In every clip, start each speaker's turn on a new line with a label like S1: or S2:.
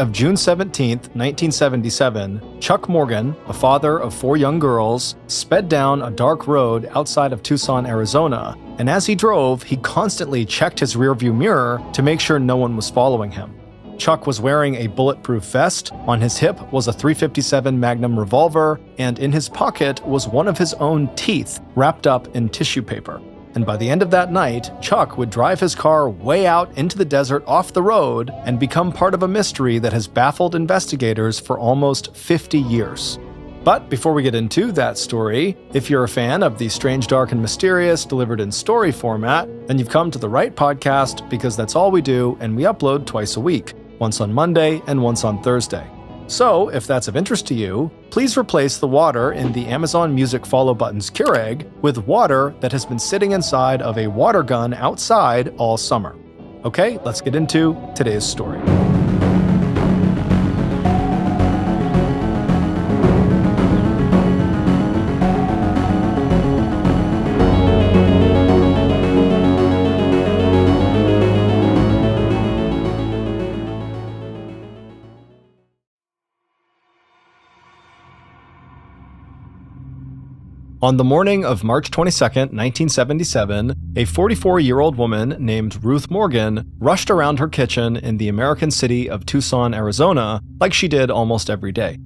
S1: of June 17, 1977, Chuck Morgan, a father of 4 young girls, sped down a dark road outside of Tucson, Arizona, and as he drove, he constantly checked his rearview mirror to make sure no one was following him. Chuck was wearing a bulletproof vest, on his hip was a .357 Magnum revolver, and in his pocket was one of his own teeth wrapped up in tissue paper. And by the end of that night, Chuck would drive his car way out into the desert off the road and become part of a mystery that has baffled investigators for almost 50 years. But before we get into that story, if you're a fan of the strange, dark, and mysterious delivered in story format, then you've come to the right podcast because that's all we do, and we upload twice a week, once on Monday and once on Thursday. So, if that's of interest to you, please replace the water in the Amazon Music follow button's Keurig with water that has been sitting inside of a water gun outside all summer. Okay, let's get into today's story. On the morning of March 22, 1977, a 44-year-old woman named Ruth Morgan rushed around her kitchen in the American city of Tucson, Arizona, like she did almost every day.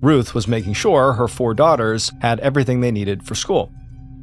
S1: Ruth was making sure her 4 daughters had everything they needed for school.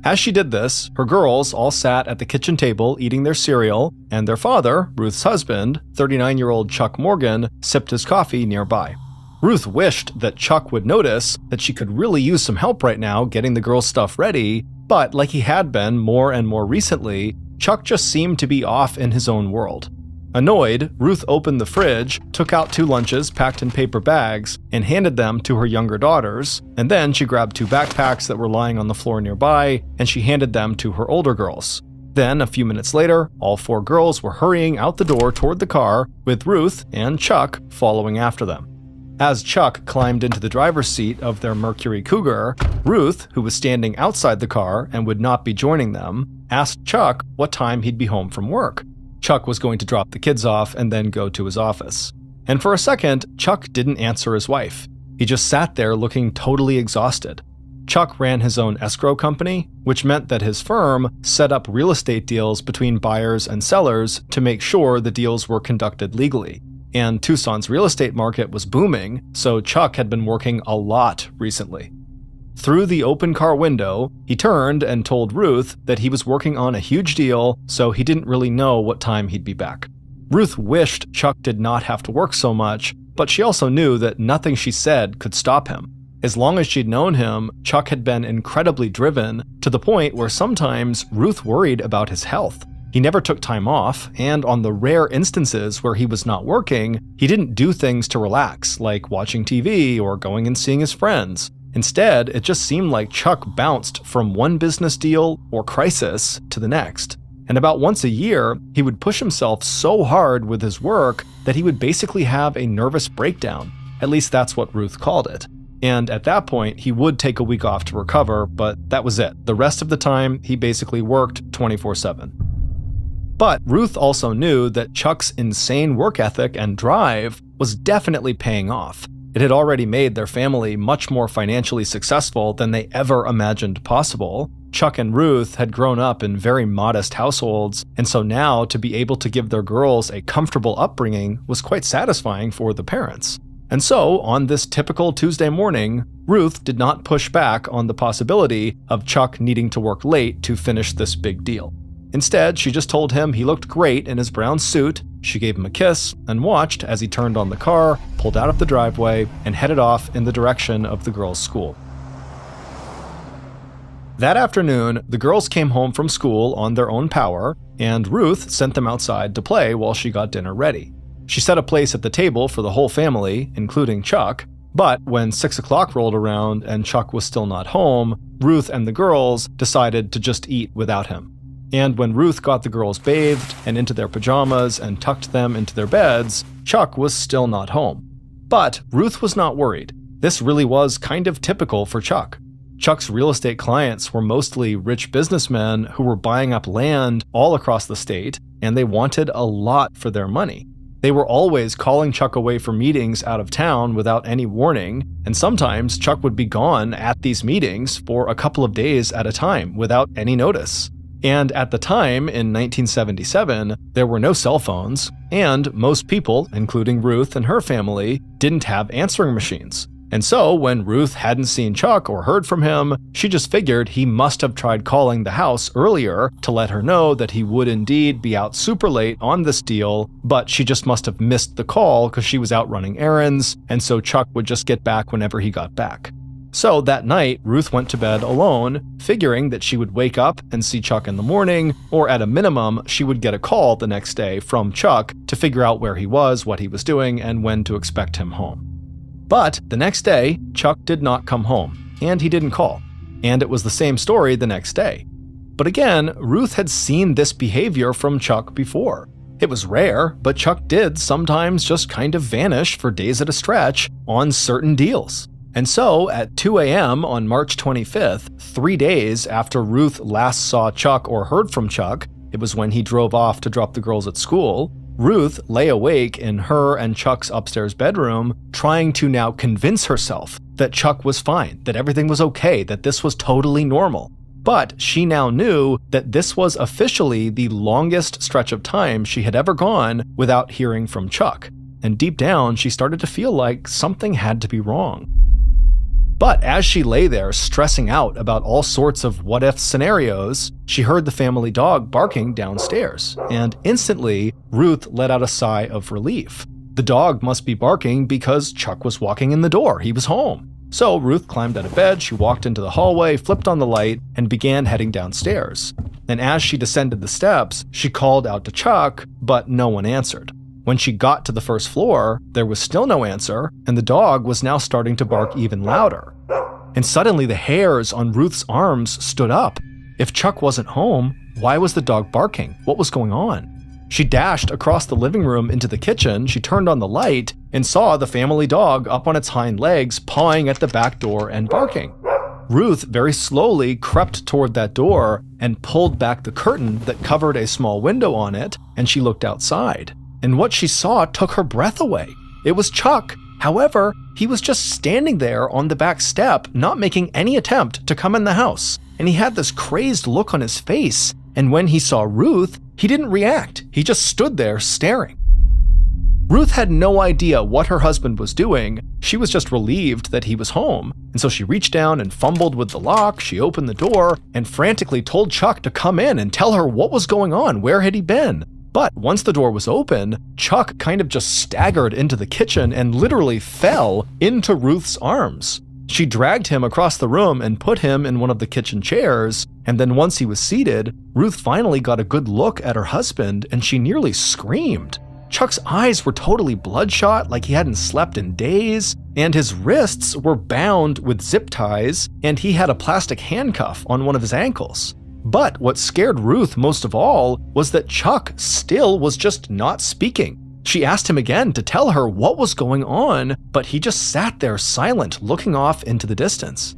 S1: As she did this, her girls all sat at the kitchen table eating their cereal, and their father, Ruth's husband, 39-year-old Chuck Morgan, sipped his coffee nearby. Ruth wished that Chuck would notice that she could really use some help right now getting the girls' stuff ready, but like he had been more and more recently, Chuck just seemed to be off in his own world. Annoyed, Ruth opened the fridge, took out 2 lunches packed in paper bags, and handed them to her younger daughters, and then she grabbed 2 backpacks that were lying on the floor nearby, and she handed them to her older girls. Then, a few minutes later, all 4 girls were hurrying out the door toward the car, with Ruth and Chuck following after them. As Chuck climbed into the driver's seat of their Mercury Cougar, Ruth, who was standing outside the car and would not be joining them, asked Chuck what time he'd be home from work. Chuck was going to drop the kids off and then go to his office. And for a second, Chuck didn't answer his wife. He just sat there looking totally exhausted. Chuck ran his own escrow company, which meant that his firm set up real estate deals between buyers and sellers to make sure the deals were conducted legally. And Tucson's real estate market was booming, so Chuck had been working a lot recently. Through the open car window, he turned and told Ruth that he was working on a huge deal, so he didn't really know what time he'd be back. Ruth wished Chuck did not have to work so much, but she also knew that nothing she said could stop him. As long as she'd known him, Chuck had been incredibly driven, to the point where sometimes Ruth worried about his health. He never took time off, and on the rare instances where he was not working, he didn't do things to relax, like watching TV or going and seeing his friends. Instead, it just seemed like Chuck bounced from one business deal or crisis to the next. And about once a year, he would push himself so hard with his work that he would basically have a nervous breakdown. At least that's what Ruth called it. And at that point, he would take a week off to recover, but that was it. The rest of the time, he basically worked 24/7. But Ruth also knew that Chuck's insane work ethic and drive was definitely paying off. It had already made their family much more financially successful than they ever imagined possible. Chuck and Ruth had grown up in very modest households, and so now to be able to give their girls a comfortable upbringing was quite satisfying for the parents. And so, on this typical Tuesday morning, Ruth did not push back on the possibility of Chuck needing to work late to finish this big deal. Instead, she just told him he looked great in his brown suit, she gave him a kiss, and watched as he turned on the car, pulled out of the driveway, and headed off in the direction of the girls' school. That afternoon, the girls came home from school on their own power, and Ruth sent them outside to play while she got dinner ready. She set a place at the table for the whole family, including Chuck, but when 6 o'clock rolled around and Chuck was still not home, Ruth and the girls decided to just eat without him. And when Ruth got the girls bathed and into their pajamas and tucked them into their beds, Chuck was still not home. But Ruth was not worried. This really was kind of typical for Chuck. Chuck's real estate clients were mostly rich businessmen who were buying up land all across the state, and they wanted a lot for their money. They were always calling Chuck away for meetings out of town without any warning, and sometimes Chuck would be gone at these meetings for a couple of days at a time without any notice. And at the time, in 1977, there were no cell phones, and most people, including Ruth and her family, didn't have answering machines. And so, when Ruth hadn't seen Chuck or heard from him, she just figured he must have tried calling the house earlier to let her know that he would indeed be out super late on this deal, but she just must have missed the call because she was out running errands, and so Chuck would just get back whenever he got back. So that night, Ruth went to bed alone, figuring that she would wake up and see Chuck in the morning, or at a minimum, she would get a call the next day from Chuck to figure out where he was, what he was doing, and when to expect him home. But the next day, Chuck did not come home, and he didn't call. And it was the same story the next day. But again, Ruth had seen this behavior from Chuck before. It was rare, but Chuck did sometimes just kind of vanish for days at a stretch on certain deals. And so, at 2 a.m. on March 25th, 3 days after Ruth last saw Chuck or heard from Chuck, it was when he drove off to drop the girls at school, Ruth lay awake in her and Chuck's upstairs bedroom, trying to now convince herself that Chuck was fine, that everything was okay, that this was totally normal. But she now knew that this was officially the longest stretch of time she had ever gone without hearing from Chuck. And deep down, she started to feel like something had to be wrong. But as she lay there stressing out about all sorts of what-if scenarios, she heard the family dog barking downstairs, and instantly, Ruth let out a sigh of relief. The dog must be barking because Chuck was walking in the door. He was home. So Ruth climbed out of bed, she walked into the hallway, flipped on the light, and began heading downstairs. And as she descended the steps, she called out to Chuck, but no one answered. When she got to the first floor, there was still no answer, and the dog was now starting to bark even louder. And suddenly the hairs on Ruth's arms stood up. If Chuck wasn't home, why was the dog barking? What was going on? She dashed across the living room into the kitchen, she turned on the light, and saw the family dog up on its hind legs, pawing at the back door and barking. Ruth very slowly crept toward that door and pulled back the curtain that covered a small window on it, and she looked outside. And what she saw took her breath away. It was Chuck. However, he was just standing there on the back step, not making any attempt to come in the house. And he had this crazed look on his face. And when he saw Ruth, he didn't react. He just stood there staring. Ruth had no idea what her husband was doing. She was just relieved that he was home. And so she reached down and fumbled with the lock. She opened the door and frantically told Chuck to come in and tell her what was going on. Where had he been? But once the door was open, Chuck kind of just staggered into the kitchen and literally fell into Ruth's arms. She dragged him across the room and put him in one of the kitchen chairs, and then once he was seated, Ruth finally got a good look at her husband and she nearly screamed. Chuck's eyes were totally bloodshot, like he hadn't slept in days, and his wrists were bound with zip ties, and he had a plastic handcuff on one of his ankles. But what scared Ruth most of all was that Chuck still was just not speaking. She asked him again to tell her what was going on, but he just sat there silent, looking off into the distance.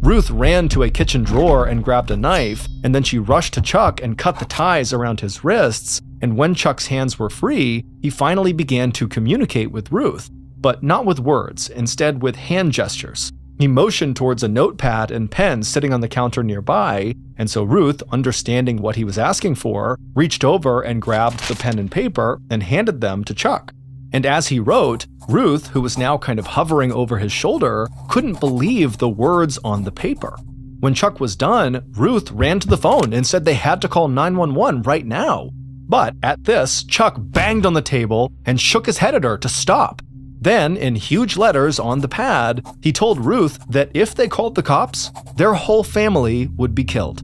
S1: Ruth ran to a kitchen drawer and grabbed a knife, and then she rushed to Chuck and cut the ties around his wrists, and when Chuck's hands were free, he finally began to communicate with Ruth, but not with words, instead with hand gestures. He motioned towards a notepad and pen sitting on the counter nearby, and so Ruth, understanding what he was asking for, reached over and grabbed the pen and paper and handed them to Chuck. And as he wrote, Ruth, who was now kind of hovering over his shoulder, couldn't believe the words on the paper. When Chuck was done, Ruth ran to the phone and said they had to call 911 right now. But at this, Chuck banged on the table and shook his head at her to stop. Then, in huge letters on the pad, he told Ruth that if they called the cops, their whole family would be killed.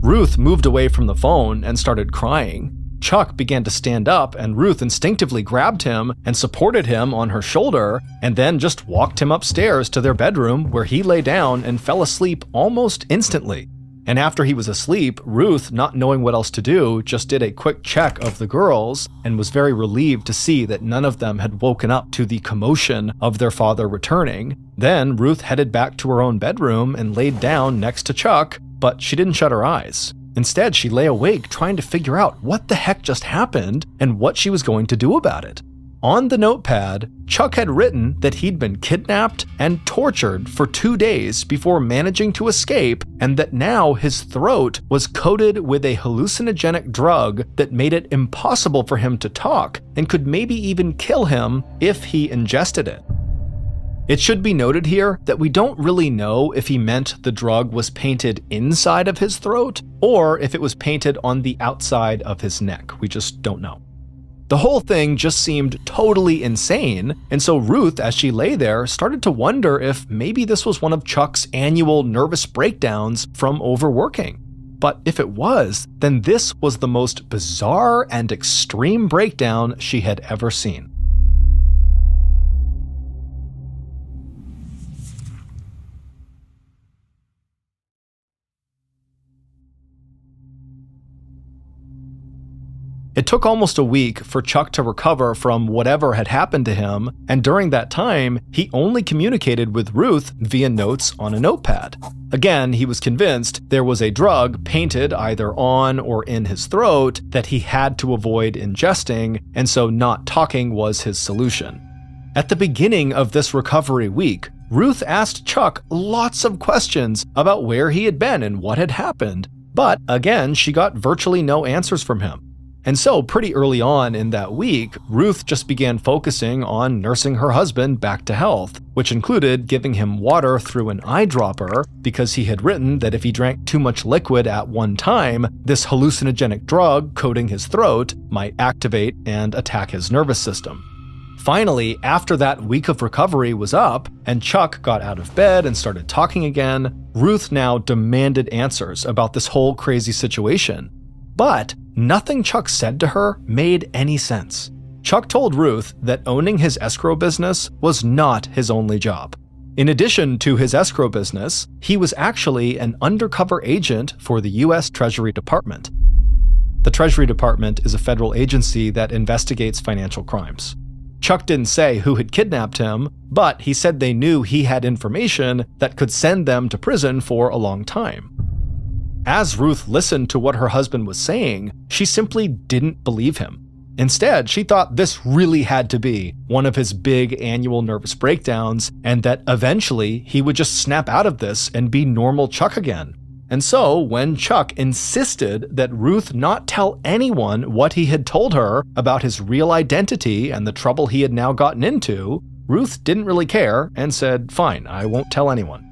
S1: Ruth moved away from the phone and started crying. Chuck began to stand up, and Ruth instinctively grabbed him and supported him on her shoulder, and then just walked him upstairs to their bedroom where he lay down and fell asleep almost instantly. And after he was asleep, Ruth, not knowing what else to do, just did a quick check of the girls and was very relieved to see that none of them had woken up to the commotion of their father returning. Then Ruth headed back to her own bedroom and laid down next to Chuck, but she didn't shut her eyes. Instead, she lay awake trying to figure out what the heck just happened and what she was going to do about it. On the notepad, Chuck had written that he'd been kidnapped and tortured for 2 days before managing to escape, and that now his throat was coated with a hallucinogenic drug that made it impossible for him to talk and could maybe even kill him if he ingested it. It should be noted here that we don't really know if he meant the drug was painted inside of his throat or if it was painted on the outside of his neck. We just don't know. The whole thing just seemed totally insane, and so Ruth, as she lay there, started to wonder if maybe this was one of Chuck's annual nervous breakdowns from overworking. But if it was, then this was the most bizarre and extreme breakdown she had ever seen. It took almost a week for Chuck to recover from whatever had happened to him, and during that time, he only communicated with Ruth via notes on a notepad. Again, he was convinced there was a drug painted either on or in his throat that he had to avoid ingesting, and so not talking was his solution. At the beginning of this recovery week, Ruth asked Chuck lots of questions about where he had been and what had happened, but again, she got virtually no answers from him. And so pretty early on in that week, Ruth just began focusing on nursing her husband back to health, which included giving him water through an eyedropper because he had written that if he drank too much liquid at one time, this hallucinogenic drug coating his throat might activate and attack his nervous system. Finally, after that week of recovery was up and Chuck got out of bed and started talking again, Ruth now demanded answers about this whole crazy situation. But nothing Chuck said to her made any sense. Chuck told Ruth that owning his escrow business was not his only job. In addition to his escrow business, he was actually an undercover agent for the U.S. Treasury Department. The Treasury Department is a federal agency that investigates financial crimes. Chuck didn't say who had kidnapped him, but he said they knew he had information that could send them to prison for a long time. As Ruth listened to what her husband was saying, she simply didn't believe him. Instead, she thought this really had to be one of his big annual nervous breakdowns, and that eventually he would just snap out of this and be normal Chuck again. And so, when Chuck insisted that Ruth not tell anyone what he had told her about his real identity and the trouble he had now gotten into, Ruth didn't really care and said, "Fine, I won't tell anyone."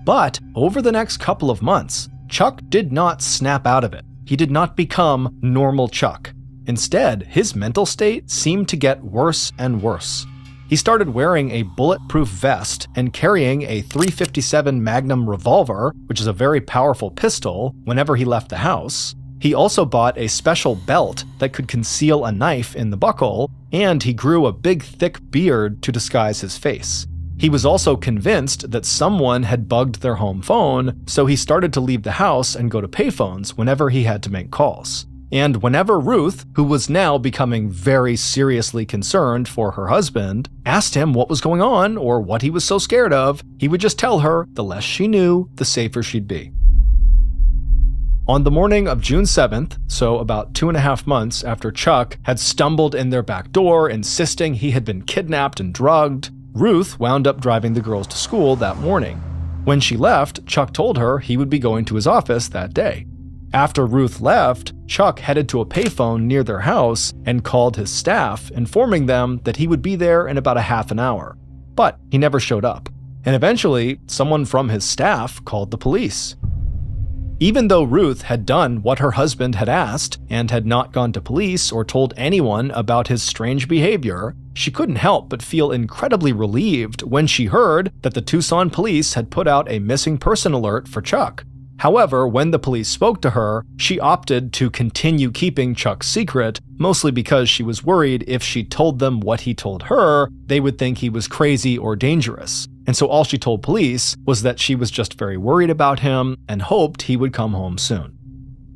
S1: But over the next couple of months, Chuck did not snap out of it. He did not become normal Chuck. Instead, his mental state seemed to get worse and worse. He started wearing a bulletproof vest and carrying a .357 Magnum revolver, which is a very powerful pistol, whenever he left the house. He also bought a special belt that could conceal a knife in the buckle, and he grew a big thick beard to disguise his face. He was also convinced that someone had bugged their home phone, so he started to leave the house and go to payphones whenever he had to make calls. And whenever Ruth, who was now becoming very seriously concerned for her husband, asked him what was going on or what he was so scared of, he would just tell her the less she knew, the safer she'd be. On the morning of June 7th, so about 2.5 months after Chuck had stumbled in their back door insisting he had been kidnapped and drugged, Ruth wound up driving the girls to school that morning. When she left, Chuck told her he would be going to his office that day. After Ruth left, Chuck headed to a payphone near their house and called his staff, informing them that he would be there in about a half an hour. But he never showed up. And eventually, someone from his staff called the police. Even though Ruth had done what her husband had asked and had not gone to police or told anyone about his strange behavior, she couldn't help but feel incredibly relieved when she heard that the Tucson police had put out a missing person alert for Chuck. However, when the police spoke to her, she opted to continue keeping Chuck's secret, mostly because she was worried if she told them what he told her, they would think he was crazy or dangerous. And so all she told police was that she was just very worried about him and hoped he would come home soon.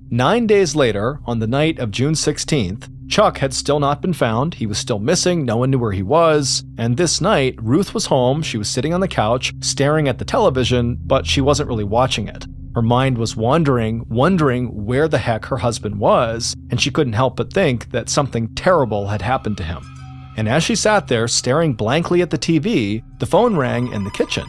S1: 9 days later, on the night of June 16th, Chuck had still not been found, he was still missing, no one knew where he was, and this night, Ruth was home, she was sitting on the couch, staring at the television, but she wasn't really watching it. Her mind was wondering where the heck her husband was, and she couldn't help but think that something terrible had happened to him. And as she sat there staring blankly at the TV, the phone rang in the kitchen.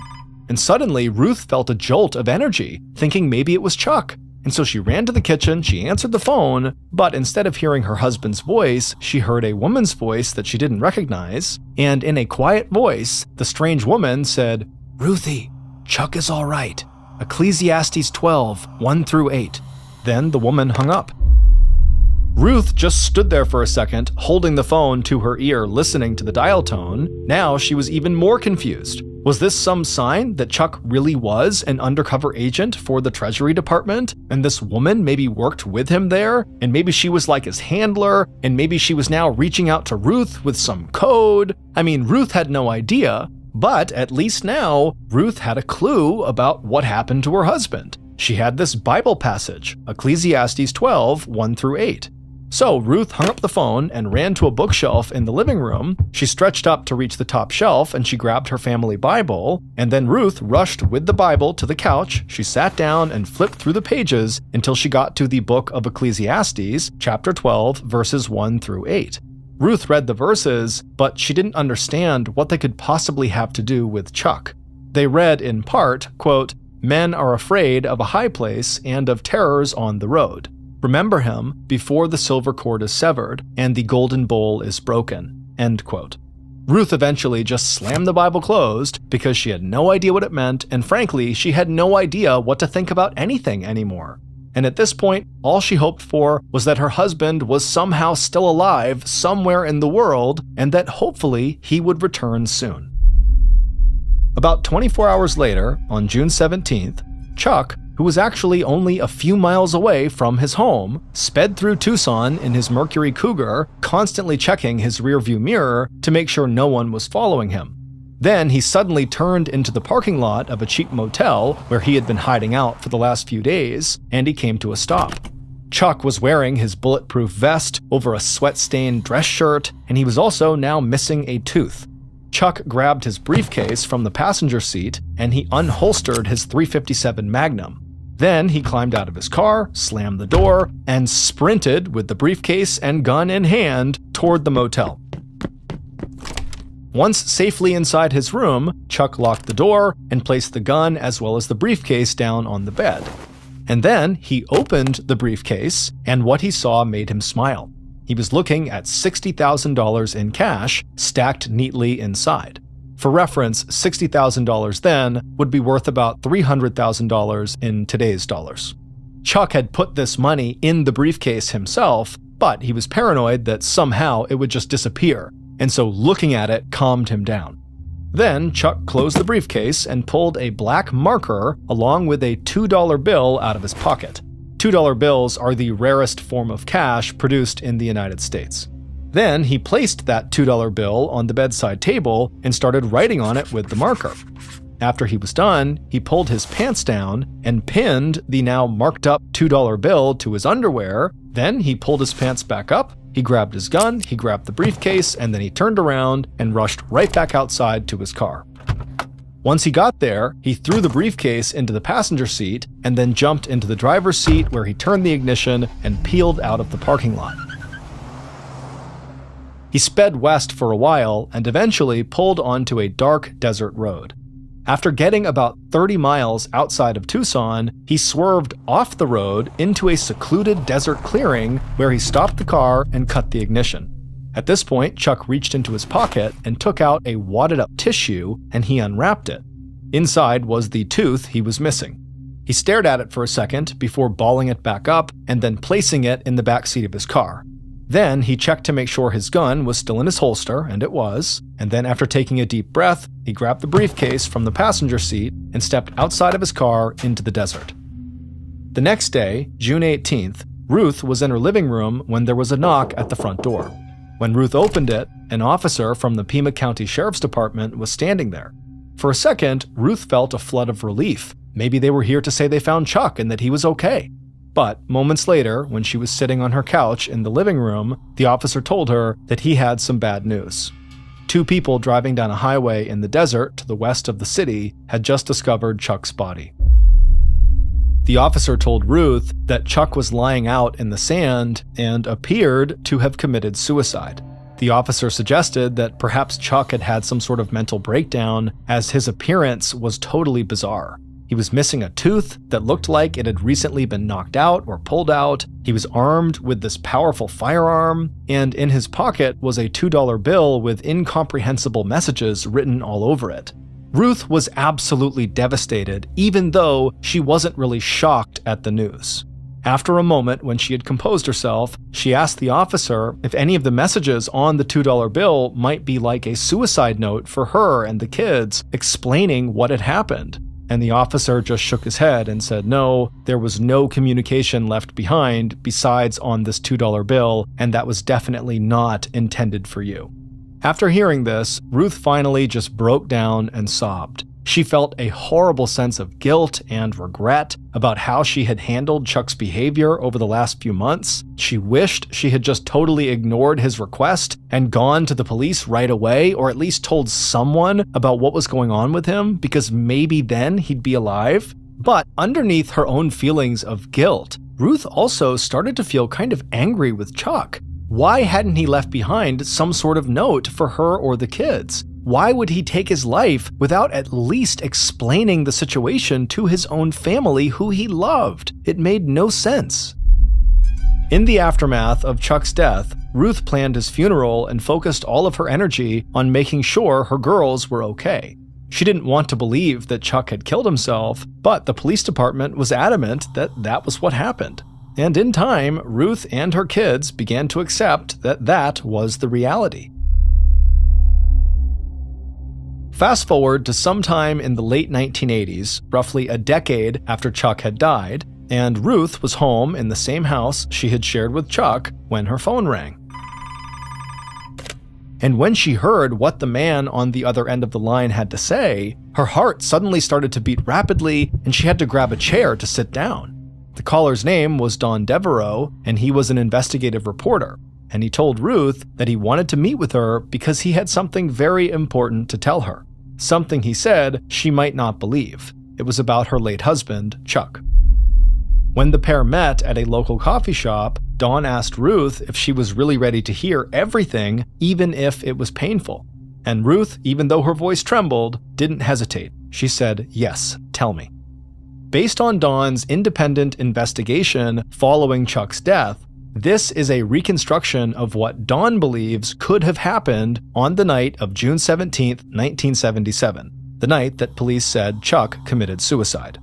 S1: And suddenly, Ruth felt a jolt of energy, thinking maybe it was Chuck. And so she ran to the kitchen, she answered the phone, but instead of hearing her husband's voice, she heard a woman's voice that she didn't recognize, and in a quiet voice, the strange woman said, "Ruthie, Chuck is all right. Ecclesiastes 12, 1-8. Then the woman hung up. Ruth just stood there for a second, holding the phone to her ear, listening to the dial tone. Now she was even more confused. Was this some sign that Chuck really was an undercover agent for the Treasury Department, and this woman maybe worked with him there, and maybe she was like his handler, and maybe she was now reaching out to Ruth with some code? I mean, Ruth had no idea, but at least now, Ruth had a clue about what happened to her husband. She had this Bible passage, Ecclesiastes 12, 1-8. So Ruth hung up the phone and ran to a bookshelf in the living room. She stretched up to reach the top shelf and she grabbed her family Bible, and then Ruth rushed with the Bible to the couch. She sat down and flipped through the pages until she got to the book of Ecclesiastes, chapter 12, verses 1-8. Ruth read the verses, but she didn't understand what they could possibly have to do with Chuck. They read in part, quote, "Men are afraid of a high place and of terrors on the road. Remember him before the silver cord is severed and the golden bowl is broken." End quote. Ruth eventually just slammed the Bible closed because she had no idea what it meant, and frankly, she had no idea what to think about anything anymore. And at this point, all she hoped for was that her husband was somehow still alive somewhere in the world, and that hopefully he would return soon. About 24 hours later, on June 17th, Chuck, who was actually only a few miles away from his home, sped through Tucson in his Mercury Cougar, constantly checking his rearview mirror to make sure no one was following him. Then he suddenly turned into the parking lot of a cheap motel where he had been hiding out for the last few days, and he came to a stop. Chuck was wearing his bulletproof vest over a sweat-stained dress shirt, and he was also now missing a tooth. Chuck grabbed his briefcase from the passenger seat, and he unholstered his .357 Magnum. Then he climbed out of his car, slammed the door, and sprinted with the briefcase and gun in hand toward the motel. Once safely inside his room, Chuck locked the door and placed the gun as well as the briefcase down on the bed. And then he opened the briefcase, and what he saw made him smile. He was looking at $60,000 in cash stacked neatly inside. For reference, $60,000 then would be worth about $300,000 in today's dollars. Chuck had put this money in the briefcase himself, but he was paranoid that somehow it would just disappear, and so looking at it calmed him down. Then Chuck closed the briefcase and pulled a black marker along with a $2 bill out of his pocket. $2 bills are the rarest form of cash produced in the United States. Then he placed that $2 bill on the bedside table and started writing on it with the marker. After he was done, he pulled his pants down and pinned the now marked up $2 bill to his underwear. Then he pulled his pants back up, he grabbed his gun, he grabbed the briefcase, and then he turned around and rushed right back outside to his car. Once he got there, he threw the briefcase into the passenger seat and then jumped into the driver's seat where he turned the ignition and peeled out of the parking lot. He sped west for a while and eventually pulled onto a dark desert road. After getting about 30 miles outside of Tucson, he swerved off the road into a secluded desert clearing where he stopped the car and cut the ignition. At this point, Chuck reached into his pocket and took out a wadded-up tissue, and he unwrapped it. Inside was the tooth he was missing. He stared at it for a second before balling it back up and then placing it in the back seat of his car. Then he checked to make sure his gun was still in his holster, and it was, and then after taking a deep breath, he grabbed the briefcase from the passenger seat and stepped outside of his car into the desert. The next day, June 18th, Ruth was in her living room when there was a knock at the front door. When Ruth opened it, an officer from the Pima County Sheriff's Department was standing there. For a second, Ruth felt a flood of relief. Maybe they were here to say they found Chuck and that he was okay. But moments later, when she was sitting on her couch in the living room, the officer told her that he had some bad news. 2 people driving down a highway in the desert to the west of the city had just discovered Chuck's body. The officer told Ruth that Chuck was lying out in the sand and appeared to have committed suicide. The officer suggested that perhaps Chuck had had some sort of mental breakdown, as his appearance was totally bizarre. He was missing a tooth that looked like it had recently been knocked out or pulled out. He was armed with this powerful firearm, and in his pocket was a $2 bill with incomprehensible messages written all over it. Ruth was absolutely devastated, even though she wasn't really shocked at the news. After a moment, when she had composed herself, she asked the officer if any of the messages on the $2 bill might be like a suicide note for her and the kids, explaining what had happened. And the officer just shook his head and said, no, there was no communication left behind besides on this $2 bill, and that was definitely not intended for you. After hearing this, Ruth finally just broke down and sobbed. She felt a horrible sense of guilt and regret about how she had handled Chuck's behavior over the last few months. She wished she had just totally ignored his request and gone to the police right away, or at least told someone about what was going on with him, because maybe then he'd be alive. But underneath her own feelings of guilt, Ruth also started to feel kind of angry with Chuck. Why hadn't he left behind some sort of note for her or the kids? Why would he take his life without at least explaining the situation to his own family who he loved? It made no sense. In the aftermath of Chuck's death, Ruth planned his funeral and focused all of her energy on making sure her girls were okay. She didn't want to believe that Chuck had killed himself, but the police department was adamant that that was what happened. And in time, Ruth and her kids began to accept that that was the reality. Fast forward to sometime in the late 1980s, roughly a decade after Chuck had died, and Ruth was home in the same house she had shared with Chuck when her phone rang. And when she heard what the man on the other end of the line had to say, her heart suddenly started to beat rapidly, and she had to grab a chair to sit down. The caller's name was Don Devereaux, and he was an investigative reporter, and he told Ruth that he wanted to meet with her because he had something very important to tell her. Something he said she might not believe. It was about her late husband, Chuck. When the pair met at a local coffee shop, Dawn asked Ruth if she was really ready to hear everything, even if it was painful. And Ruth, even though her voice trembled, didn't hesitate. She said, "Yes, tell me." Based on Dawn's independent investigation following Chuck's death, this is a reconstruction of what Dawn believes could have happened on the night of June 17, 1977, the night that police said Chuck committed suicide.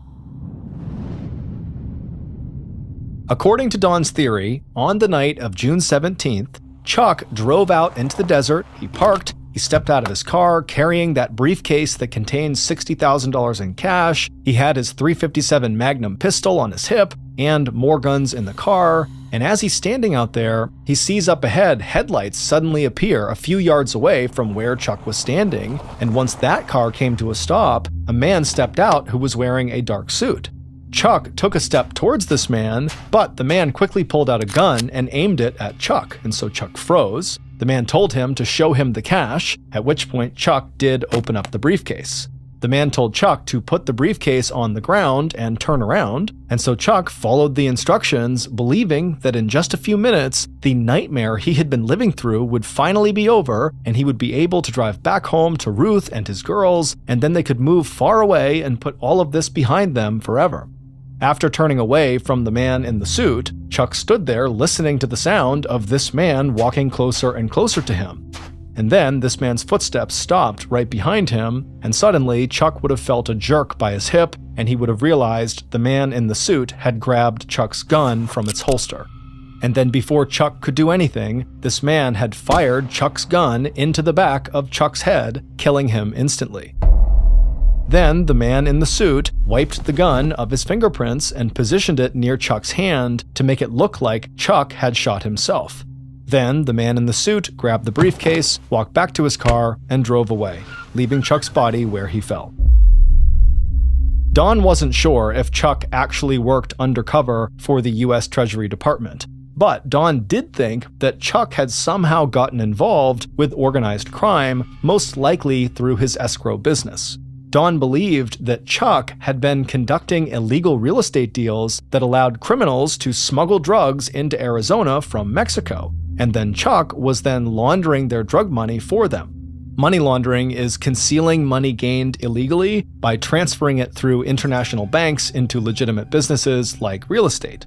S1: According to Dawn's theory, on the night of June 17th, Chuck drove out into the desert, he parked, he stepped out of his car carrying that briefcase that contained $60,000 in cash, he had his .357 Magnum pistol on his hip, and more guns in the car, and as he's standing out there, he sees up ahead headlights suddenly appear a few yards away from where Chuck was standing, and once that car came to a stop, a man stepped out who was wearing a dark suit. Chuck took a step towards this man, but the man quickly pulled out a gun and aimed it at Chuck, and so Chuck froze. The man told him to show him the cash, at which point Chuck did open up the briefcase. The man told Chuck to put the briefcase on the ground and turn around, and so Chuck followed the instructions, believing that in just a few minutes, the nightmare he had been living through would finally be over, and he would be able to drive back home to Ruth and his girls, and then they could move far away and put all of this behind them forever. After turning away from the man in the suit, Chuck stood there listening to the sound of this man walking closer and closer to him. And then this man's footsteps stopped right behind him, and suddenly Chuck would have felt a jerk by his hip, and he would have realized the man in the suit had grabbed Chuck's gun from its holster. And then before Chuck could do anything, this man had fired Chuck's gun into the back of Chuck's head, killing him instantly. Then the man in the suit wiped the gun of his fingerprints and positioned it near Chuck's hand to make it look like Chuck had shot himself. Then the man in the suit grabbed the briefcase, walked back to his car, and drove away, leaving Chuck's body where he fell. Dawn wasn't sure if Chuck actually worked undercover for the U.S. Treasury Department, but Dawn did think that Chuck had somehow gotten involved with organized crime, most likely through his escrow business. Dawn believed that Chuck had been conducting illegal real estate deals that allowed criminals to smuggle drugs into Arizona from Mexico, and then Chuck was then laundering their drug money for them. Money laundering is concealing money gained illegally by transferring it through international banks into legitimate businesses like real estate.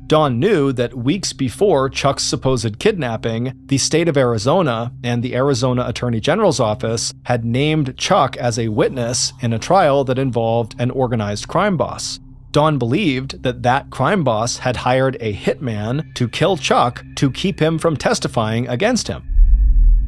S1: Dawn knew that weeks before Chuck's supposed kidnapping, the state of Arizona and the Arizona Attorney General's office had named Chuck as a witness in a trial that involved an organized crime boss. Dawn believed that that crime boss had hired a hitman to kill Chuck to keep him from testifying against him.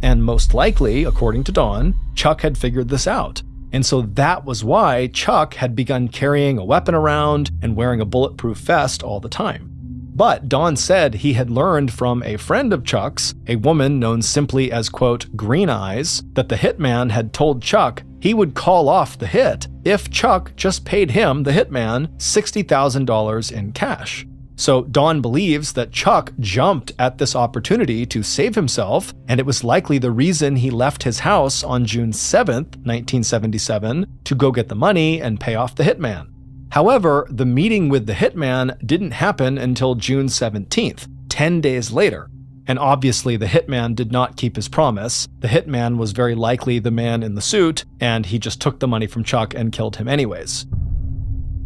S1: And most likely, according to Dawn, Chuck had figured this out. And so that was why Chuck had begun carrying a weapon around and wearing a bulletproof vest all the time. But Dawn said he had learned from a friend of Chuck's, a woman known simply as, quote, Green Eyes, that the hitman had told Chuck he would call off the hit if Chuck just paid him, the hitman, $60,000 in cash. So Dawn believes that Chuck jumped at this opportunity to save himself, and it was likely the reason he left his house on June 7th, 1977, to go get the money and pay off the hitman. However, the meeting with the hitman didn't happen until June 17th, 10 days later. And obviously the hitman did not keep his promise. The hitman was very likely the man in the suit, and he just took the money from Chuck and killed him anyways.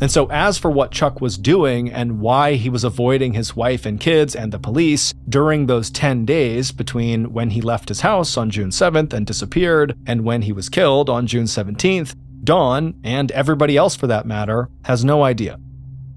S1: And so as for what Chuck was doing and why he was avoiding his wife and kids and the police during those 10 days between when he left his house on June 7th and disappeared and when he was killed on June 17th, Dawn, and everybody else for that matter, has no idea.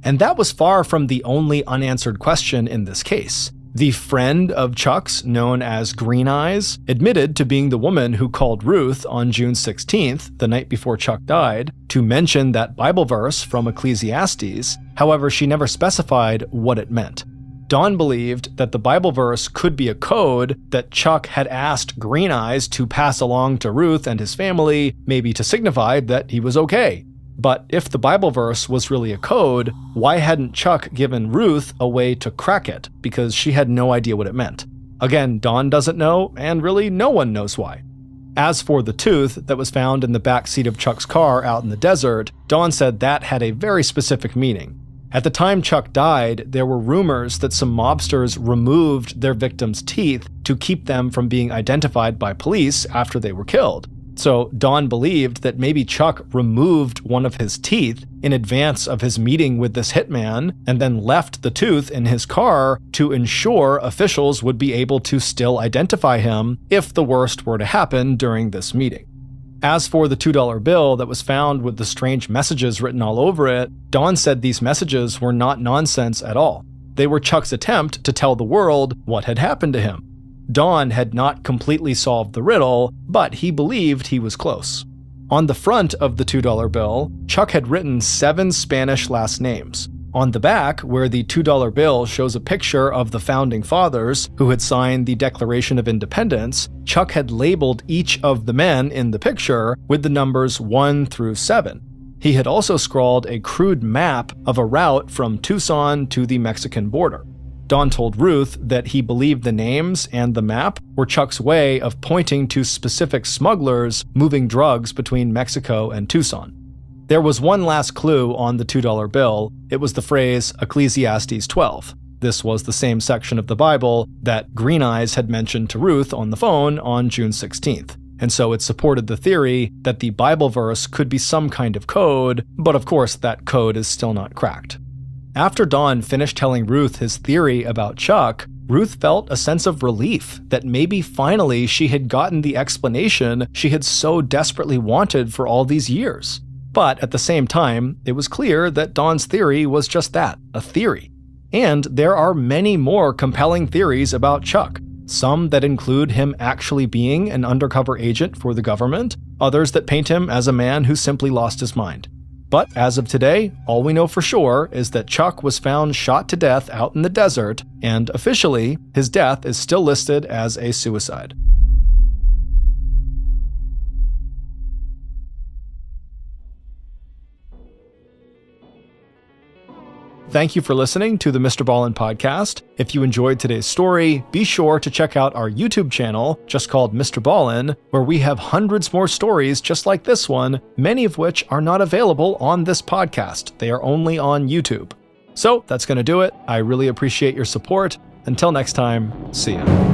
S1: And that was far from the only unanswered question in this case. The friend of Chuck's, known as Green Eyes, admitted to being the woman who called Ruth on June 16th, the night before Chuck died, to mention that Bible verse from Ecclesiastes. However, she never specified what it meant. Dawn believed that the Bible verse could be a code that Chuck had asked Green Eyes to pass along to Ruth and his family, maybe to signify that he was okay. But if the Bible verse was really a code, why hadn't Chuck given Ruth a way to crack it? Because she had no idea what it meant. Again, Dawn doesn't know, and really no one knows why. As for the tooth that was found in the back seat of Chuck's car out in the desert, Dawn said that had a very specific meaning. At the time Chuck died, there were rumors that some mobsters removed their victims' teeth to keep them from being identified by police after they were killed. So Dawn believed that maybe Chuck removed one of his teeth in advance of his meeting with this hitman and then left the tooth in his car to ensure officials would be able to still identify him if the worst were to happen during this meeting. As for the $2 bill that was found with the strange messages written all over it, Dawn said these messages were not nonsense at all. They were Chuck's attempt to tell the world what had happened to him. Dawn had not completely solved the riddle, but he believed he was close. On the front of the $2 bill, Chuck had written 7 Spanish last names. On the back, where the $2 bill shows a picture of the founding fathers who had signed the Declaration of Independence, Chuck had labeled each of the men in the picture with the numbers 1 through 7. He had also scrawled a crude map of a route from Tucson to the Mexican border. Dawn told Ruth that he believed the names and the map were Chuck's way of pointing to specific smugglers moving drugs between Mexico and Tucson. There was one last clue on the $2 bill. It was the phrase Ecclesiastes 12. This was the same section of the Bible that Green Eyes had mentioned to Ruth on the phone on June 16th. And so it supported the theory that the Bible verse could be some kind of code, but of course that code is still not cracked. After Dawn finished telling Ruth his theory about Chuck, Ruth felt a sense of relief that maybe finally she had gotten the explanation she had so desperately wanted for all these years. But at the same time, it was clear that Dawn's theory was just that, a theory. And there are many more compelling theories about Chuck, some that include him actually being an undercover agent for the government, others that paint him as a man who simply lost his mind. But as of today, all we know for sure is that Chuck was found shot to death out in the desert, and officially, his death is still listed as a suicide. Thank you for listening to the MrBallen podcast. If you enjoyed today's story, be sure to check out our YouTube channel, just called MrBallen, where we have hundreds more stories just like this one, many of which are not available on this podcast. They are only on YouTube. So that's going to do it. I really appreciate your support. Until next time, see ya.